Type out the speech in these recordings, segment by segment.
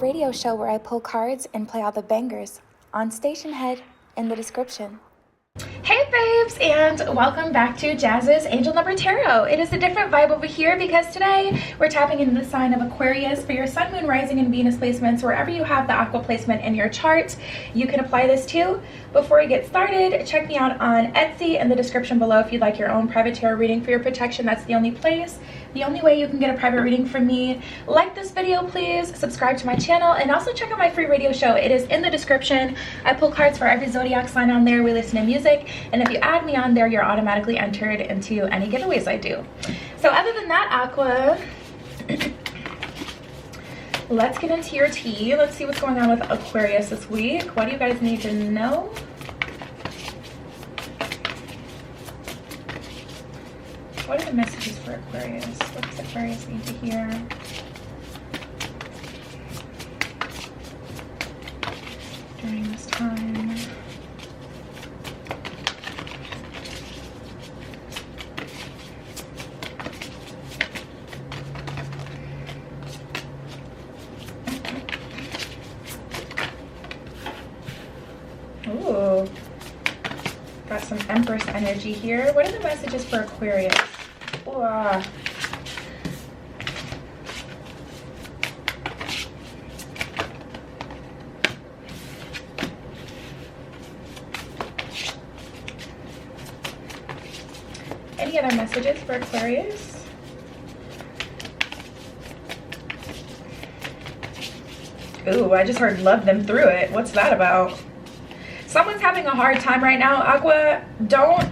radio show where I pull cards and play all the bangers on Station Head in the description. Hey babes, and welcome back to Jazz's Angel Number Tarot. It is a different vibe over here because today we're tapping into the sign of Aquarius for your Sun, Moon, Rising, and Venus placements. Wherever you have the Aqua placement in your chart, you can apply this to. Before we get started, check me out on Etsy in the description below if you'd like your own private tarot reading for your protection. That's the only place, the only way you can get a private reading from me. Like this video, please, subscribe to my channel, and also check out my free radio show. It is in the description. I pull cards for every zodiac sign on there. We listen to music, and if you add me on there, you're automatically entered into any giveaways I do. So other than that, Aqua, let's get into your tea. Let's see what's going on with Aquarius this week. What do you guys need to know? What are the messages for Aquarius? What does Aquarius need to hear? During this time. Ooh, got some Empress energy here. What are the messages for Aquarius? Ooh, any other messages for Aquarius? Ooh, I just heard love them through it. What's that about? Someone's having a hard time right now, Aqua. Don't.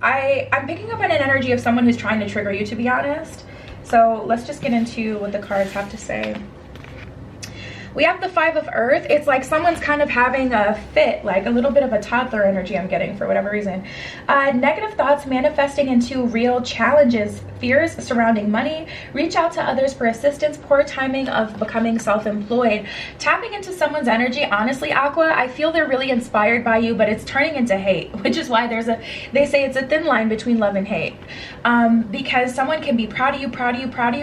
I'm picking up on an energy of someone who's trying to trigger you, to be honest. So let's just get into what the cards have to say. We have the Five of Earth. It's like someone's kind of having a fit, like a little bit of a toddler energy I'm getting for whatever reason. Negative thoughts manifesting into real challenges, fears surrounding money, reach out to others for assistance, poor timing of becoming self-employed. Tapping into someone's energy, honestly, Aqua, I feel they're really inspired by you, but it's turning into hate, which is why they say it's a thin line between love and hate. Because someone can be proud of you.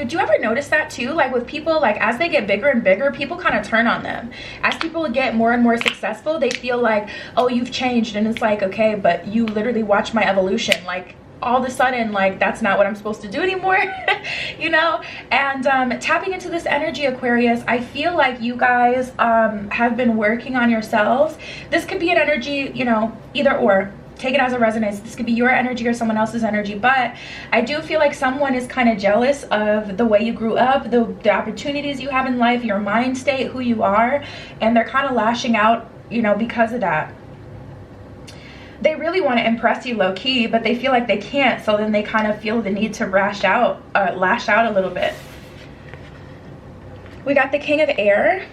Do you ever notice that too? Like with people, like as they get bigger and bigger, people kind of turn on them. As people get more and more successful, they feel like, oh, you've changed. And it's like, okay, but you literally watched my evolution. Like all of a sudden, like that's not what I'm supposed to do anymore. You know? And tapping into this energy, Aquarius, I feel like you guys have been working on yourselves. This could be an energy, you know, either or. Take it as a resonance. This could be your energy or someone else's energy, but I do feel like someone is kind of jealous of the way you grew up, the opportunities you have in life, your mind state, who you are, and they're kind of lashing out, you know, because of that. They really want to impress you low-key, but they feel like they can't, so then they kind of feel the need to lash out a little bit. We got the King of Air.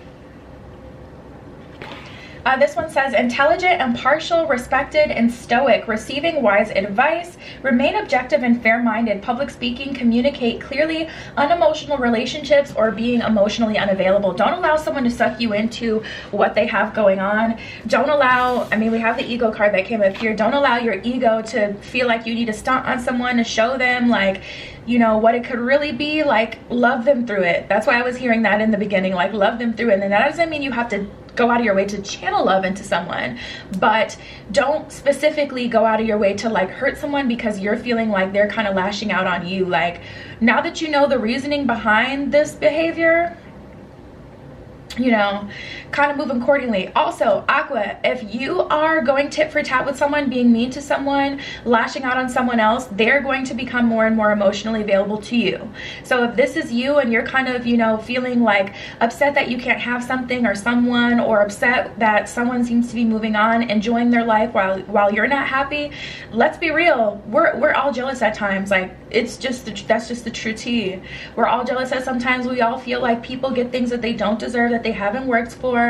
This one says, intelligent, impartial, respected, and stoic, receiving wise advice, remain objective and fair-minded, public speaking, communicate clearly, unemotional relationships, or being emotionally unavailable. Don't allow someone to suck you into what they have going on. Don't allow, I mean, we have the ego card that came up here. Don't allow your ego to feel like you need to stunt on someone to show them, like, you know, what it could really be. Like, love them through it. That's why I was hearing that in the beginning, like, love them through it. And then that doesn't mean you have to go out of your way to channel love into someone, but don't specifically go out of your way to like hurt someone because you're feeling like they're kind of lashing out on you. Like, now that you know the reasoning behind this behavior, you know, kind of move accordingly. Also, Aqua, if you are going tit for tat with someone, being mean to someone, lashing out on someone else, they're going to become more and more emotionally available to you. So if this is you and you're kind of, you know, feeling like upset that you can't have something or someone, or upset that someone seems to be moving on, enjoying their life while you're not happy, let's be real, we're all jealous at times. Like, it's just that's just the true tea. We're all jealous at sometimes. We all feel like people get things that they don't deserve, that they haven't worked for.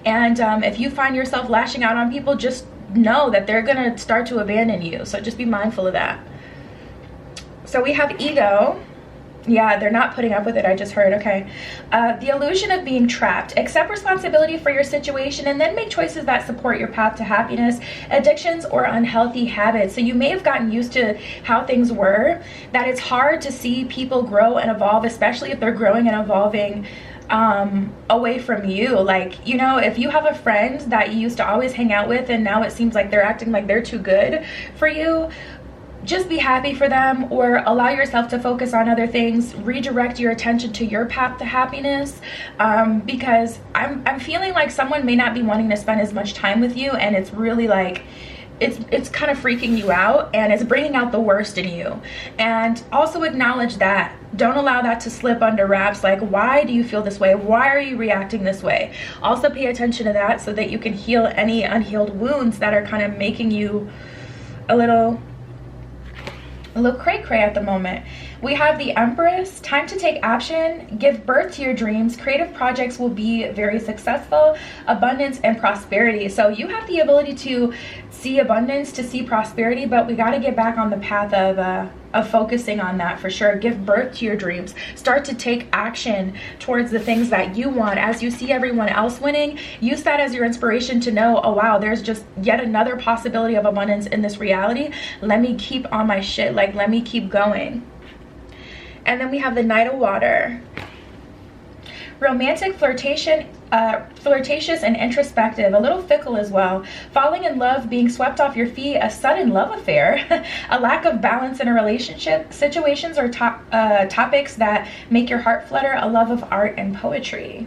And if you find yourself lashing out on people, just know that they're gonna start to abandon you. So just be mindful of that. So we have ego. Yeah, they're not putting up with it. I just heard. Okay. The illusion of being trapped. Accept responsibility for your situation and then make choices that support your path to happiness, addictions, or unhealthy habits. So you may have gotten used to how things were, that it's hard to see people grow and evolve, especially if they're growing and evolving away from you. Like, you know, if you have a friend that you used to always hang out with and now it seems like they're acting like they're too good for you, just be happy for them, or allow yourself to focus on other things. Redirect your attention to your path to happiness, because I'm feeling like someone may not be wanting to spend as much time with you, and it's really like it's kind of freaking you out, and it's bringing out the worst in you. And also acknowledge that. Don't allow that to slip under wraps. Like, why do you feel this way? Why are you reacting this way? Also pay attention to that so that you can heal any unhealed wounds that are kind of making you a little cray cray at the moment. We have the Empress. Time to take action. Give birth to your dreams. Creative projects will be very successful. Abundance and prosperity. So you have the ability to see abundance, to see prosperity, but we got to get back on the path of focusing on that for sure. Give birth to your dreams. Start to take action towards the things that you want. As you see everyone else winning, use that as your inspiration to know, oh wow, there's just yet another possibility of abundance in this reality. Let me keep on my shit. Like, let me keep going. And then we have the Knight of Water. Romantic, flirtatious and introspective, a little fickle as well. Falling in love, being swept off your feet, a sudden love affair, a lack of balance in a relationship, situations or topics that make your heart flutter, a love of art and poetry.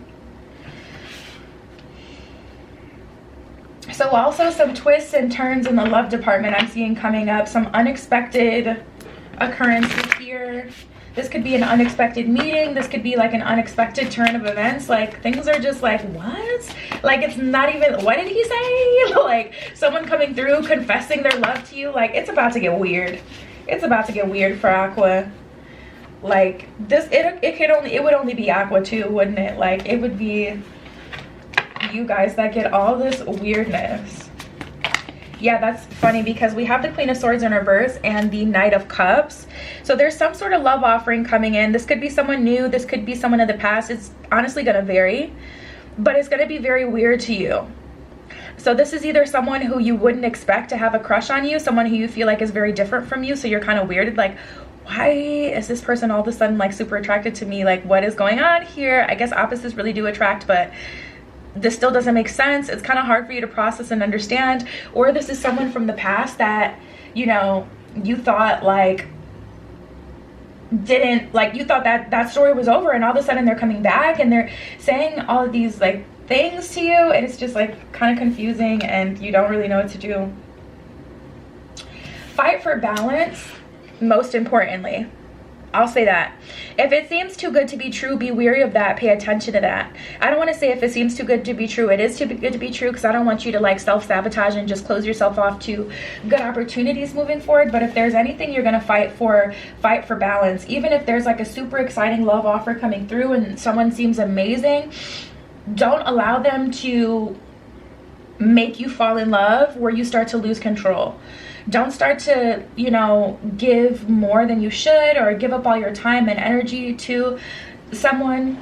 So also some twists and turns in the love department I'm seeing coming up, some unexpected occurrences here. This could be an unexpected meeting. This could be like an unexpected turn of events. Like, things are just like, what? Like, it's not even, what did he say? Like, someone coming through, confessing their love to you. Like, it's about to get weird. It's about to get weird for Aqua. Like, this, it would only be Aqua too, wouldn't it? Like, it would be you guys that get all this weirdness. Yeah, that's funny because we have the Queen of Swords in reverse and the Knight of Cups. So there's some sort of love offering coming in. This could be someone new. This could be someone in the past. It's honestly going to vary, but it's going to be very weird to you. So this is either someone who you wouldn't expect to have a crush on you, someone who you feel like is very different from you. So you're kind of weirded, like, why is this person all of a sudden like super attracted to me? Like, what is going on here? I guess opposites really do attract, but this still doesn't make sense. It's kind of hard for you to process and understand. Or this is someone from the past that, you know, you thought like you thought that story was over, and all of a sudden they're coming back and they're saying all of these like things to you, and it's just like kind of confusing and you don't really know what to do. Fight for balance, most importantly. I'll say that. If it seems too good to be true, be wary of that. Pay attention to that. I don't want to say if it seems too good to be true. It is too good to be true, because I don't want you to like self-sabotage and just close yourself off to good opportunities moving forward. But if there's anything you're going to fight for balance. Even if there's like a super exciting love offer coming through and someone seems amazing, don't allow them to make you fall in love where you start to lose control. Don't start to, you know, give more than you should, or give up all your time and energy to someone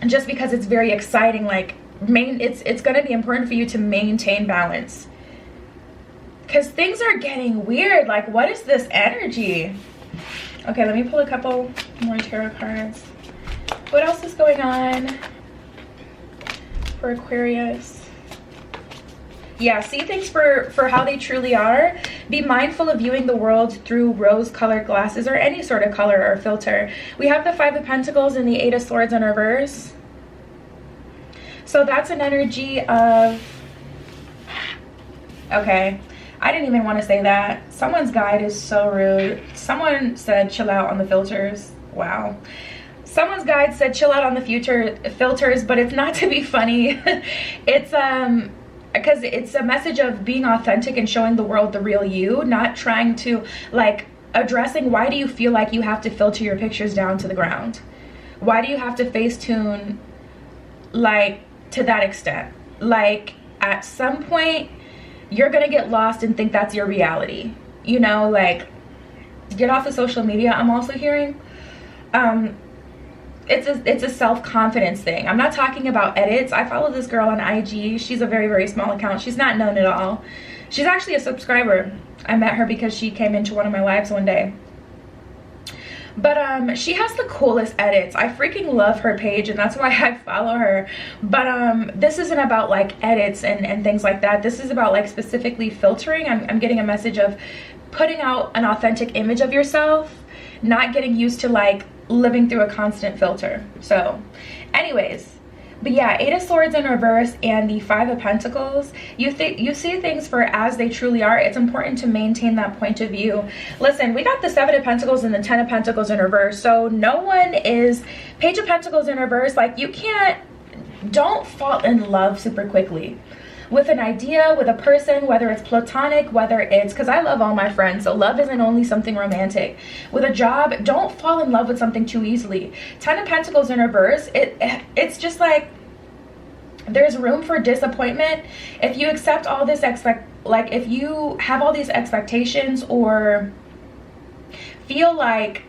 just because it's very exciting. Like, it's going to be important for you to maintain balance, because things are getting weird. Like, what is this energy? Okay, let me pull a couple more tarot cards. What else is going on for Aquarius? Yeah, see things for how they truly are. Be mindful of viewing the world through rose-colored glasses, or any sort of color or filter. We have the Five of Pentacles and the Eight of Swords in reverse. So that's an energy of... Okay, I didn't even want to say that. Someone's guide is so rude. Someone said chill out on the filters. Wow. Someone's guide said chill out on the filters, but it's not to be funny. It's because it's a message of being authentic and showing the world the real you, not trying to like addressing why do you feel like you have to filter your pictures down to the ground? Why do you have to Facetune like to that extent? Like, at some point you're gonna get lost and think that's your reality, you know? Like, get off of social media. I'm also hearing It's a self-confidence thing. I'm not talking about edits. I follow this girl on IG. She's a very, very small account. She's not known at all. She's actually a subscriber. I met her because she came into one of my lives one day. But she has the coolest edits. I freaking love her page, and that's why I follow her. But this isn't about like edits and things like that. This is about like specifically filtering. I'm getting a message of putting out an authentic image of yourself, not getting used to like living through a constant filter. So anyways, but yeah, 8 of Swords in reverse and the 5 of Pentacles, you see things for as they truly are. It's important to maintain that point of view. Listen, we got the 7 of Pentacles and the 10 of Pentacles in reverse, so no one is Page of Pentacles in reverse. Like, don't fall in love super quickly with an idea, with a person, whether it's platonic, whether it's, because I love all my friends, so love isn't only something romantic. With a job, don't fall in love with something too easily. 10 of Pentacles in reverse, it's just like there's room for disappointment if you accept all this if you have all these expectations, or feel like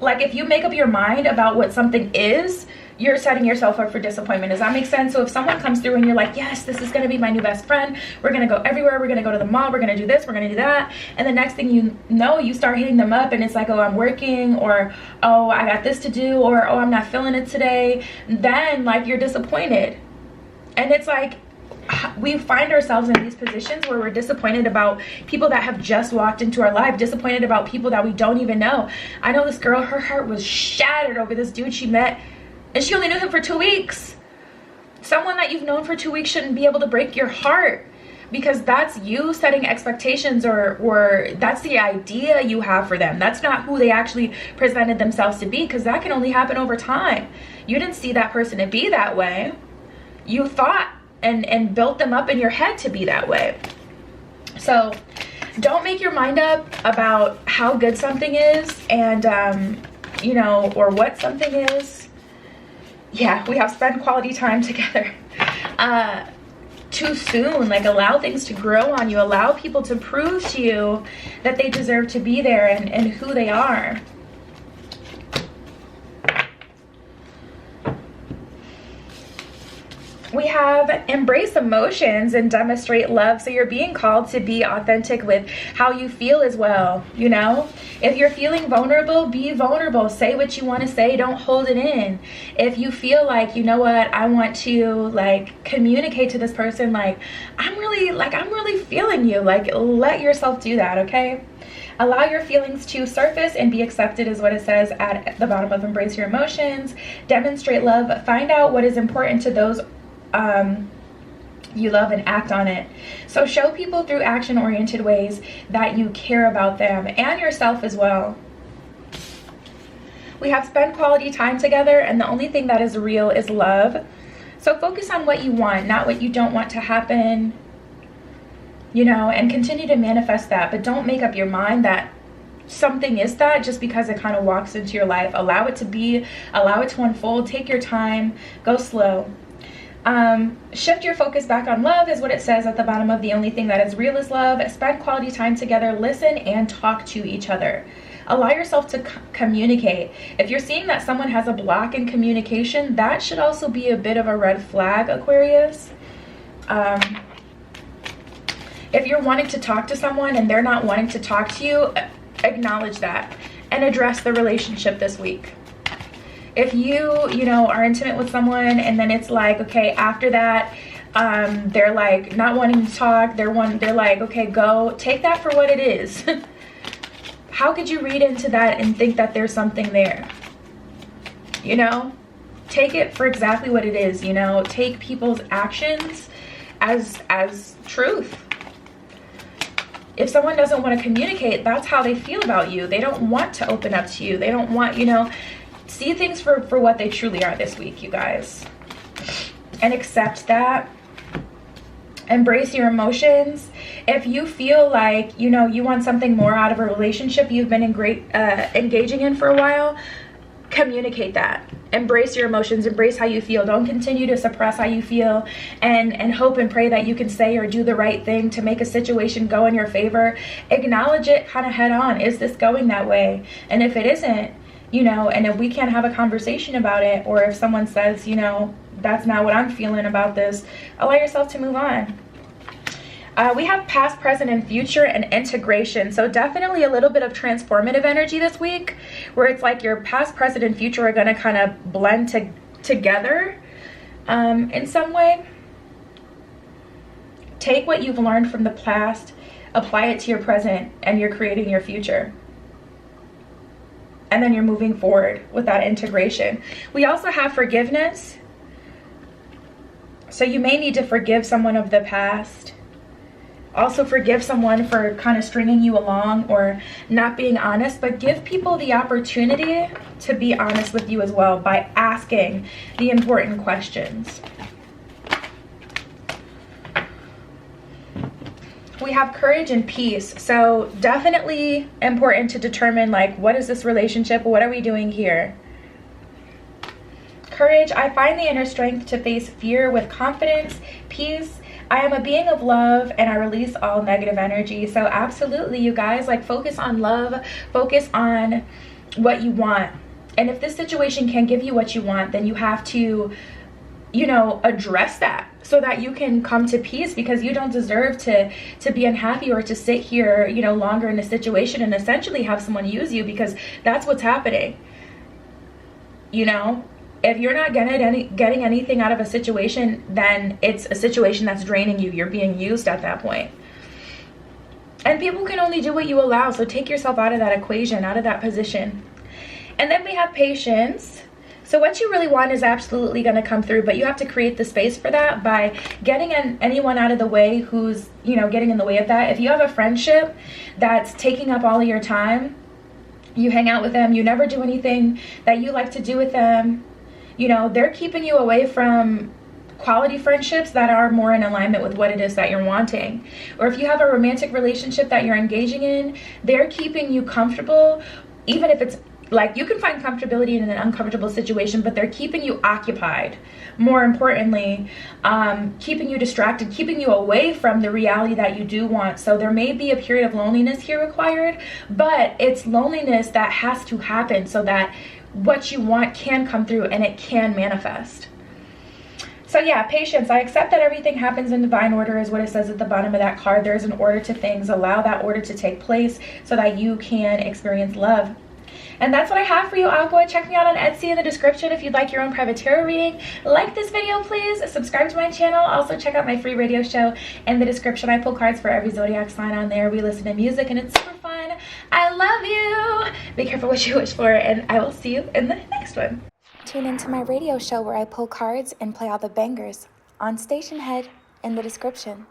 if you make up your mind about what something is, you're setting yourself up for disappointment. Does that make sense? So if someone comes through and you're like, yes, this is going to be my new best friend, we're going to go everywhere, we're going to go to the mall, we're going to do this, we're going to do that, and the next thing you know, you start hitting them up and it's like, oh, I'm working, or oh, I got this to do, or oh, I'm not feeling it today, then like you're disappointed. And it's like we find ourselves in these positions where we're disappointed about people that have just walked into our life, disappointed about people that we don't even know. I know this girl, her heart was shattered over this dude she met, and she only knew him for 2 weeks. Someone that you've known for 2 weeks shouldn't be able to break your heart, because that's you setting expectations, or that's the idea you have for them. That's not who they actually presented themselves to be, because that can only happen over time. You didn't see that person to be that way. You thought and built them up in your head to be that way. So don't make your mind up about how good something is, and you know, or what something is. Yeah, we have spent quality time together too soon. Like, allow things to grow on you. Allow people to prove to you that they deserve to be there and who they are. We have embrace emotions and demonstrate love. So you're being called to be authentic with how you feel as well. You know, if you're feeling vulnerable, be vulnerable. Say what you want to say. Don't hold it in. If you feel like, you know what, I want to like communicate to this person, like I'm really feeling you, like let yourself do that. Okay. Allow your feelings to surface and be accepted is what it says at the bottom of embrace your emotions. Demonstrate love. Find out what is important to those you love and act on it. So show people through action-oriented ways that you care about them and yourself as well. We have spent quality time together, and the only thing that is real is love. So focus on what you want, not what you don't want to happen, you know, and continue to manifest that. But don't make up your mind that something is that just because it kind of walks into your life. Allow it to be, allow it to unfold. Take your time, go slow. Shift your focus back on love is what it says at the bottom of the only thing that is real is love. Spend quality time together, listen and talk to each other. Allow yourself to communicate. If you're seeing that someone has a block in communication, that should also be a bit of a red flag, Aquarius. If you're wanting to talk to someone and they're not wanting to talk to you, acknowledge that and address the relationship this week. If you know, are intimate with someone and then it's like, okay, after that, they're like not wanting to talk, they're like, okay, go, take that for what it is. How could you read into that and think that there's something there? You know, take it for exactly what it is. You know, take people's actions as truth. If someone doesn't want to communicate, that's how they feel about you. They don't want to open up to you. They don't want, you know, see things for what they truly are this week, you guys, and accept that. Embrace your emotions. If you feel like, you know, you want something more out of a relationship you've been engaging in for a while, communicate that. Embrace your emotions. Embrace how you feel. Don't continue to suppress how you feel and hope and pray that you can say or do the right thing to make a situation go in your favor. Acknowledge it kind of head on. Is this going that way? And if it isn't, you know, and if we can't have a conversation about it, or if someone says, you know, that's not what I'm feeling about this, allow yourself to move on. We have past, present, and future, and integration. So definitely a little bit of transformative energy this week, where it's like your past, present, and future are going to kind of blend together in some way. Take what you've learned from the past, apply it to your present, and you're creating your future. And then you're moving forward with that integration. We also have forgiveness. So you may need to forgive someone of the past. Also forgive someone for kind of stringing you along or not being honest, but give people the opportunity to be honest with you as well by asking the important questions. We have courage and peace. So definitely important to determine, like, what is this relationship? What are we doing here? Courage, I find the inner strength to face fear with confidence. Peace, I am a being of love and I release all negative energy. So absolutely, you guys, like, focus on love, focus on what you want. And if this situation can't give you what you want, then you have to, you know, address that so that you can come to peace, because you don't deserve to be unhappy or to sit here, you know, longer in a situation and essentially have someone use you, because that's what's happening. You know, if you're not getting anything out of a situation, then it's a situation that's draining you. You're being used at that point. And people can only do what you allow. So take yourself out of that equation, out of that position. And then we have patience. So what you really want is absolutely going to come through, but you have to create the space for that by getting anyone out of the way who's, you know, getting in the way of that. If you have a friendship that's taking up all of your time, you hang out with them, you never do anything that you like to do with them, you know, they're keeping you away from quality friendships that are more in alignment with what it is that you're wanting. Or if you have a romantic relationship that you're engaging in, they're keeping you comfortable, even if it's like, you can find comfortability in an uncomfortable situation, but they're keeping you occupied. More importantly, keeping you distracted, keeping you away from the reality that you do want. So there may be a period of loneliness here required, but it's loneliness that has to happen so that what you want can come through and it can manifest. So yeah, patience. I accept that everything happens in divine order is what it says at the bottom of that card. There's an order to things. Allow that order to take place so that you can experience love. And that's what I have for you, Aqua. Check me out on Etsy in the description if you'd like your own private tarot reading. Like this video, please. Subscribe to my channel. Also check out my free radio show in the description. I pull cards for every zodiac sign on there. We listen to music and it's super fun. I love you. Be careful what you wish for, and I will see you in the next one. Tune into my radio show where I pull cards and play all the bangers on Station Head in the description.